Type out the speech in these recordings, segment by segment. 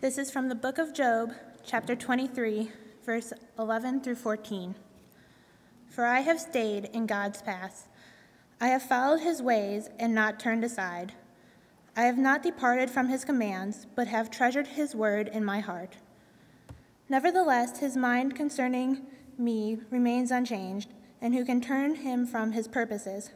This is from the book of Job, chapter 23, verse 11 through 14. For I have stayed in God's paths. I have followed his ways and not turned aside. I have not departed from his commands, but have treasured his word in my heart. Nevertheless, his mind concerning me remains unchanged, and who can turn him from his purposes?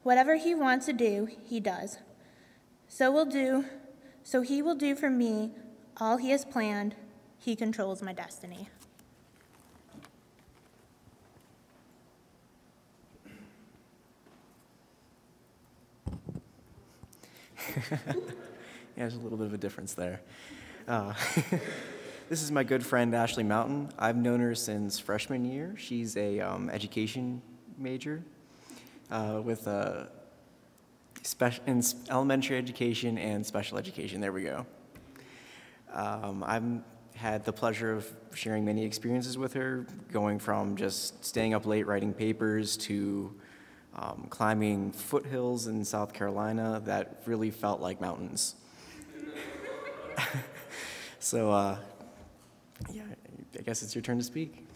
Whatever he wants to do, he does. So he will do for me all he has planned. He controls my destiny. Yeah, there's a little bit of a difference there. This is my good friend, Ashley Mountain. I've known her since freshman year. She's a education major with in elementary education and special education. There we go. I've had the pleasure of sharing many experiences with her, going from just staying up late writing papers to climbing foothills in South Carolina that really felt like mountains. So, yeah, I guess it's your turn to speak.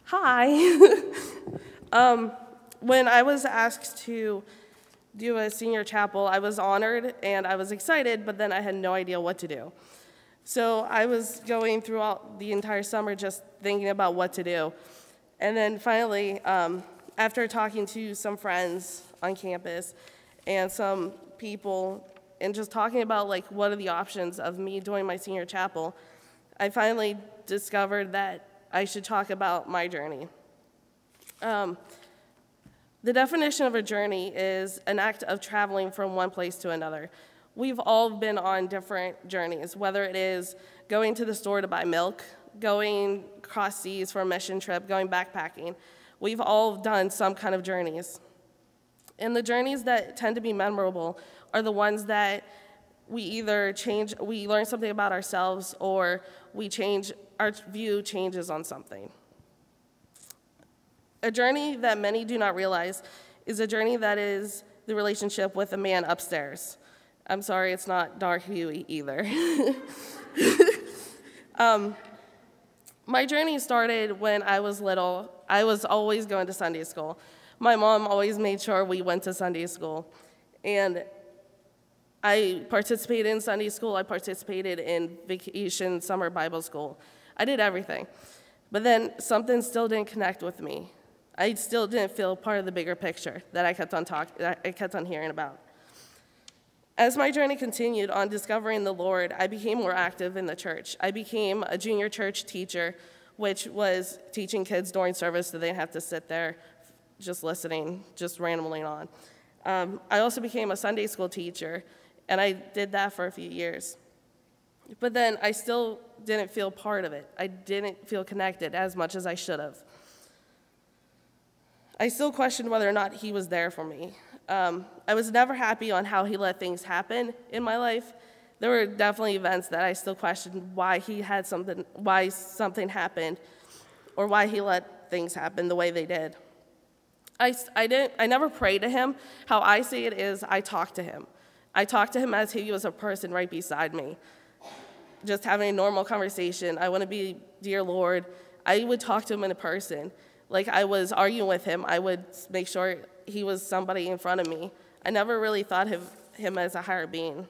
Hi. When I was asked to do a senior chapel, I was honored and I was excited, but then I had no idea what to do. So I was going throughout the entire summer just thinking about what to do. And then finally, after talking to some friends on campus and some people and just talking about like what are the options of me doing my senior chapel, I finally discovered that I should talk about my journey. The definition of a journey is an act of traveling from one place to another. We've all been on different journeys, whether it is going to the store to buy milk, going across seas for a mission trip, going backpacking. We've all done some kind of journeys. And the journeys that tend to be memorable are the ones that we learn something about ourselves, or our view changes on something. A journey that many do not realize is a journey that is the relationship with the man upstairs. I'm sorry, it's not Dark Huey either. My journey started when I was little. I was always going to Sunday school. My mom always made sure we went to Sunday school. And I participated in Sunday school. I participated in vacation summer Bible school. I did everything. But then something still didn't connect with me. I still didn't feel part of the bigger picture that I kept on hearing about. As my journey continued on discovering the Lord, I became more active in the church. I became a junior church teacher, which was teaching kids during service so they didn't have to sit there just listening, just randomly on. I also became a Sunday school teacher, and I did that for a few years. But then I still didn't feel part of it. I didn't feel connected as much as I should have. I still questioned whether or not he was there for me. I was never happy on how he let things happen in my life. There were definitely events that I still questioned why something happened, or why he let things happen the way they did. I never prayed to him. How I see it is I talked to him. I talked to him as if he was a person right beside me, just having a normal conversation. I want to be, dear Lord. I would talk to him in person. Like I was arguing with him, I would make sure he was somebody in front of me. I never really thought of him as a higher being.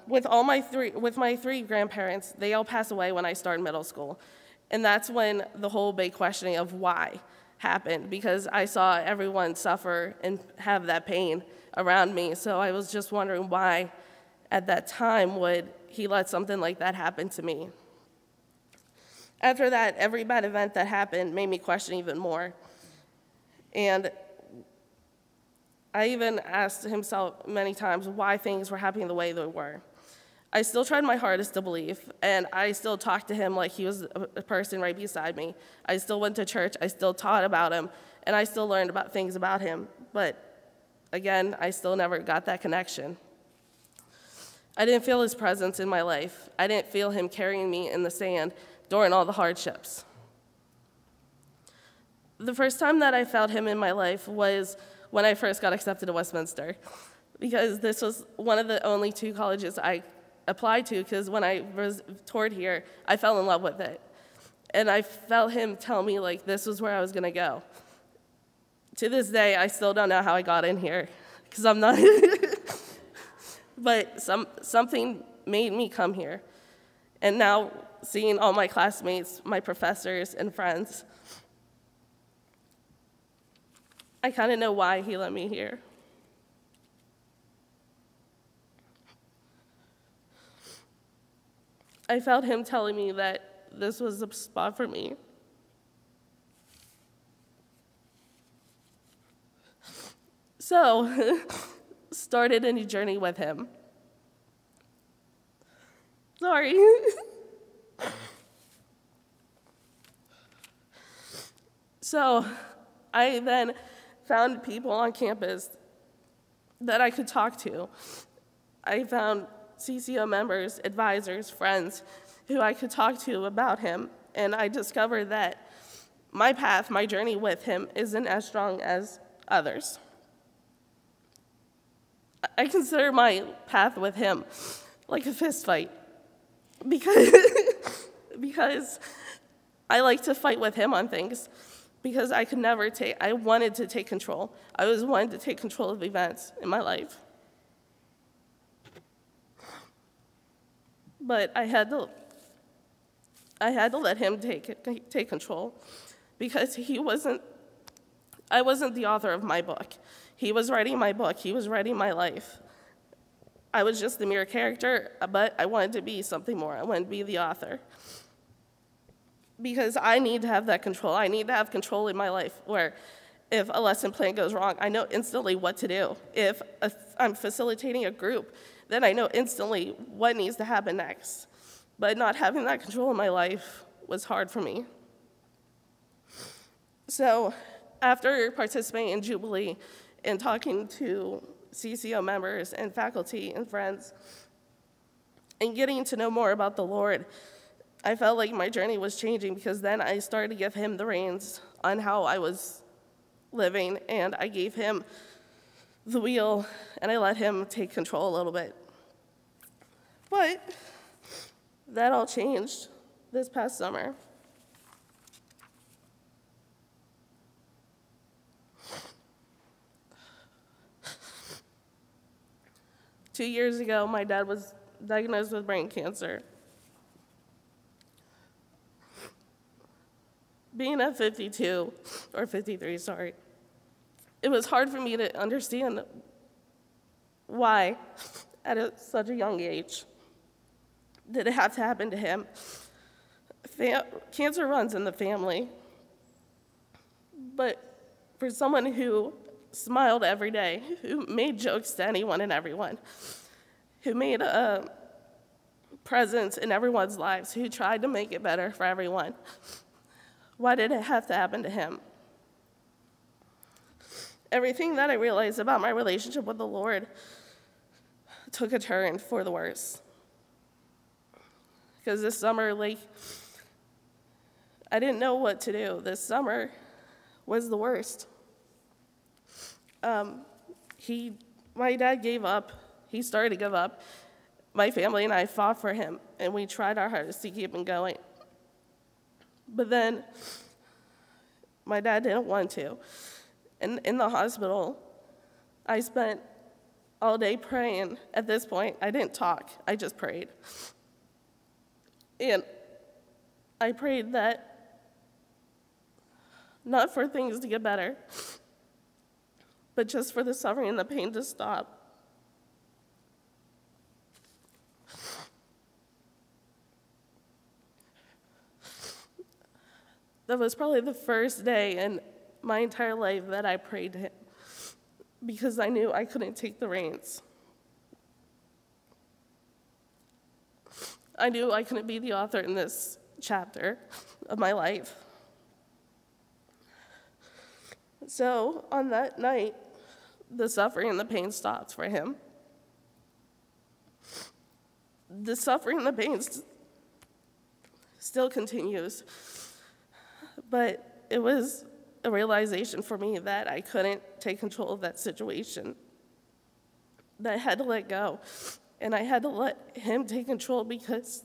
With my three grandparents, they all passed away when I started middle school. And that's when the whole big questioning of why happened, because I saw everyone suffer and have that pain around me. So I was just wondering why at that time would he let something like that happen to me. After that, every bad event that happened made me question even more. And I even asked himself many times why things were happening the way they were. I still tried my hardest to believe, and I still talked to him like he was a person right beside me. I still went to church, I still taught about him, and I still learned about things about him. But again, I still never got that connection. I didn't feel his presence in my life. I didn't feel him carrying me in the sand during all the hardships. The first time that I felt him in my life was when I first got accepted to Westminster, because this was one of the only 2 colleges I applied to, because when I was toured here, I fell in love with it. And I felt him tell me, like, this was where I was going to go. To this day, I still don't know how I got in here, because I'm not. But something made me come here. And now, seeing all my classmates, my professors, and friends, I kind of know why he let me here. I felt him telling me that this was the spot for me. So, started a new journey with him. Sorry. So, I then found people on campus that I could talk to. I found CCO members, advisors, friends who I could talk to about him, and I discovered that my path, my journey with him isn't as strong as others. I consider my path with him like a fist fight because I like to fight with him on things because I wanted to take control. I always wanted to take control of events in my life. But I had to let him take control because I wasn't the author of my book. He was writing my book. He was writing my life. I was just the mere character, but I wanted to be something more. I wanted to be the author. Because I need to have that control. I need to have control in my life where if a lesson plan goes wrong, I know instantly what to do. If I'm facilitating a group, then I know instantly what needs to happen next. But not having that control in my life was hard for me. So after participating in Jubilee and talking to CCO members and faculty and friends and getting to know more about the Lord, I felt like my journey was changing because then I started to give him the reins on how I was living, and I gave him the wheel, and I let him take control a little bit. But that all changed this past summer. Two years ago, my dad was diagnosed with brain cancer. Being at 52, or 53, sorry, it was hard for me to understand why, at such a young age, did it have to happen to him. Cancer runs in the family, but for someone who smiled every day, who made jokes to anyone and everyone, who made a presence in everyone's lives, who tried to make it better for everyone, why did it have to happen to him? Everything that I realized about my relationship with the Lord took a turn for the worse. Because this summer, I didn't know what to do. This summer was the worst. My dad gave up. He started to give up. My family and I fought for him, and we tried our hardest to keep him going. But then my dad didn't want to. And in the hospital, I spent all day praying. At this point, I didn't talk. I just prayed. And I prayed that not for things to get better, but just for the suffering and the pain to stop. That was probably the first day in my entire life that I prayed to him because I knew I couldn't take the reins. I knew I couldn't be the author in this chapter of my life. So on that night, the suffering and the pain stopped for him. The suffering and the pain still continues, but it was a realization for me that I couldn't take control of that situation, that I had to let go. And I had to let him take control because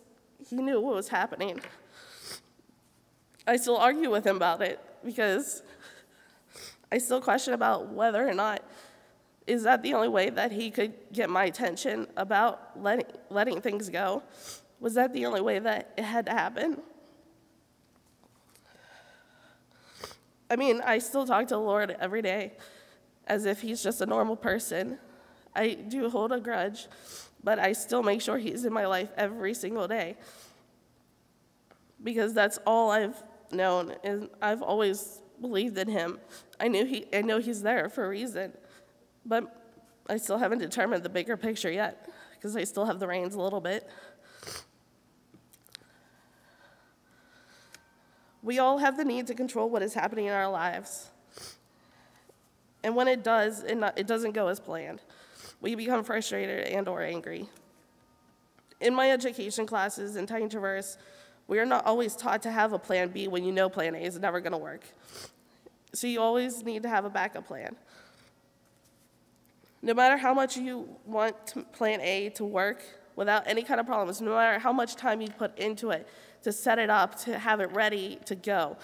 he knew what was happening. I still argue with him about it because I still question about whether or not is that the only way that he could get my attention about letting things go? Was that the only way that it had to happen? I mean, I still talk to the Lord every day as if he's just a normal person. I do hold a grudge, but I still make sure he's in my life every single day because that's all I've known, and I've always believed in him. I know he's there for a reason, but I still haven't determined the bigger picture yet because I still have the reins a little bit. We all have the need to control what is happening in our lives. And when it does, it doesn't go as planned. We become frustrated and or angry. In my education classes in Tyne Traverse, we are not always taught to have a plan B when you know plan A is never going to work. So you always need to have a backup plan. No matter how much you want plan A to work without any kind of problems, no matter how much time you put into it to set it up, to have it ready to go,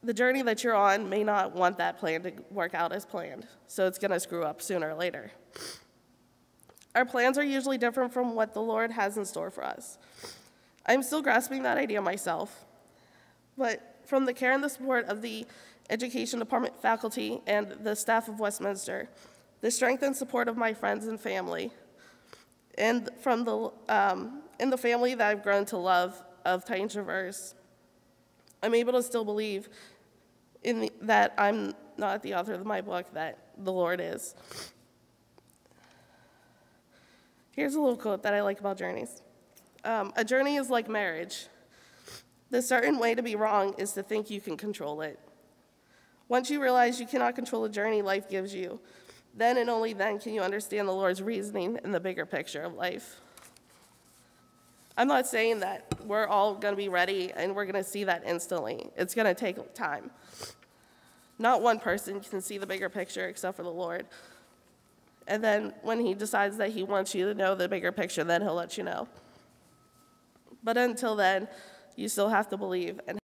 the journey that you're on may not want that plan to work out as planned, so it's going to screw up sooner or later. Our plans are usually different from what the Lord has in store for us. I'm still grasping that idea myself, but from the care and the support of the Education Department faculty and the staff of Westminster, the strength and support of my friends and family, and from the family that I've grown to love of Tyne Traverse, I'm able to still believe that I'm not the author of my book, that the Lord is. Here's a little quote that I like about journeys. A journey is like marriage. The certain way to be wrong is to think you can control it. Once you realize you cannot control the journey life gives you, then and only then can you understand the Lord's reasoning in the bigger picture of life. I'm not saying that we're all going to be ready and we're going to see that instantly. It's going to take time. Not one person can see the bigger picture except for the Lord. And then when he decides that he wants you to know the bigger picture, then he'll let you know. But until then, you still have to believe and